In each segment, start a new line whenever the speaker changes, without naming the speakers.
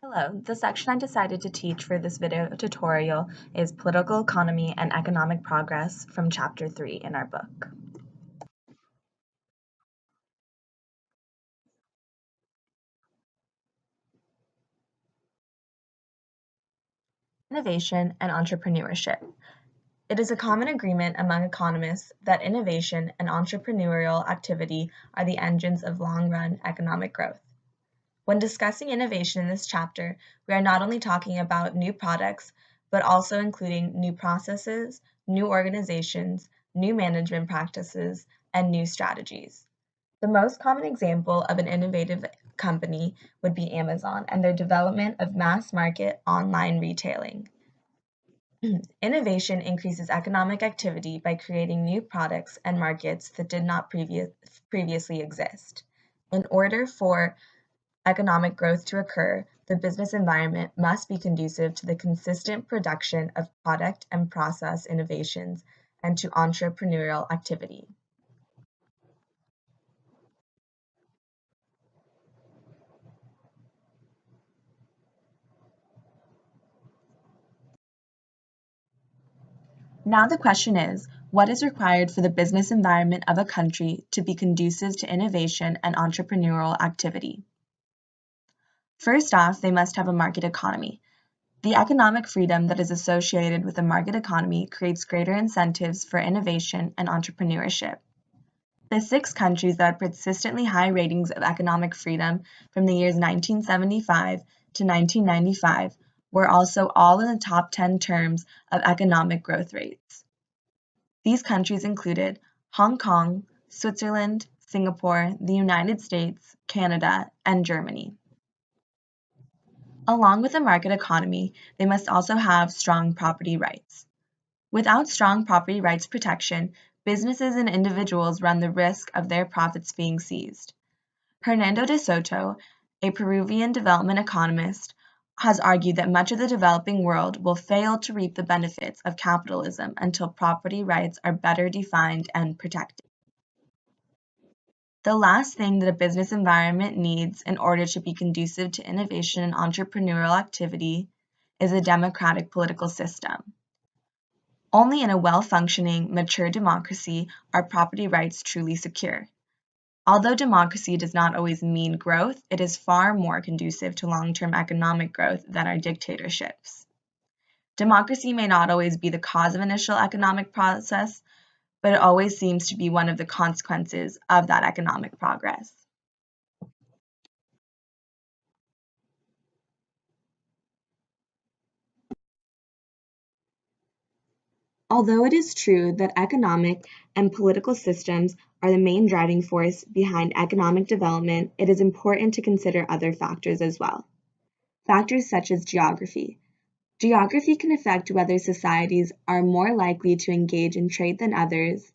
Hello, the section I decided to teach for this video tutorial is Political Economy and Economic Progress from Chapter 3 in our book. Innovation and entrepreneurship. It is a common agreement among economists that innovation and entrepreneurial activity are the engines of long-run economic growth. When discussing innovation in this chapter, we are not only talking about new products, but also including new processes, new organizations, new management practices, and new strategies. The most common example of an innovative company would be Amazon and their development of mass market online retailing. Innovation increases economic activity by creating new products and markets that did not previously exist. In order for economic growth to occur, the business environment must be conducive to the consistent production of product and process innovations and to entrepreneurial activity. Now the question is, what is required for the business environment of a country to be conducive to innovation and entrepreneurial activity? First off, they must have a market economy. The economic freedom that is associated with a market economy creates greater incentives for innovation and entrepreneurship. The 6 countries that had persistently high ratings of economic freedom from the years 1975 to 1995 were also all in the top 10 terms of economic growth rates. These countries included Hong Kong, Switzerland, Singapore, the United States, Canada, and Germany. Along with a market economy, they must also have strong property rights. Without strong property rights protection, businesses and individuals run the risk of their profits being seized. Hernando de Soto, a Peruvian development economist, has argued that much of the developing world will fail to reap the benefits of capitalism until property rights are better defined and protected. The last thing that a business environment needs in order to be conducive to innovation and entrepreneurial activity is a democratic political system. Only in a well-functioning, mature democracy are property rights truly secure. Although democracy does not always mean growth, it is far more conducive to long-term economic growth than are dictatorships. Democracy may not always be the cause of initial economic process, but it always seems to be one of the consequences of that economic progress. Although it is true that economic and political systems are the main driving force behind economic development, it is important to consider other factors as well. Factors such as geography. Geography can affect whether societies are more likely to engage in trade than others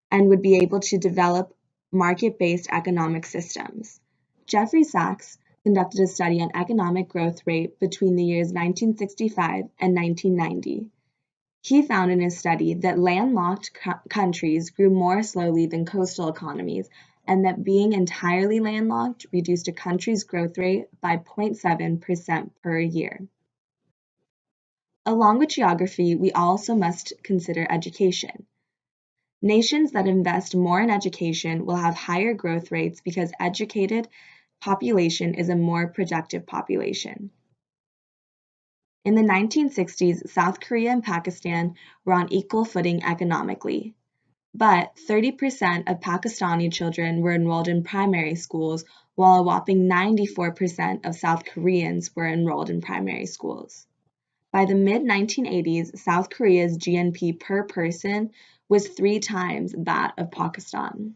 and would be able to develop market-based economic systems. Jeffrey Sachs conducted a study on economic growth rate between the years 1965 and 1990. He found in his study that landlocked countries grew more slowly than coastal economies, and that being entirely landlocked reduced a country's growth rate by 0.7% per year. Along with geography, we also must consider education. Nations that invest more in education will have higher growth rates because educated population is a more productive population. In the 1960s, South Korea and Pakistan were on equal footing economically, but 30% of Pakistani children were enrolled in primary schools, while a whopping 94% of South Koreans were enrolled in primary schools. By the mid-1980s, South Korea's GNP per person was 3 times that of Pakistan.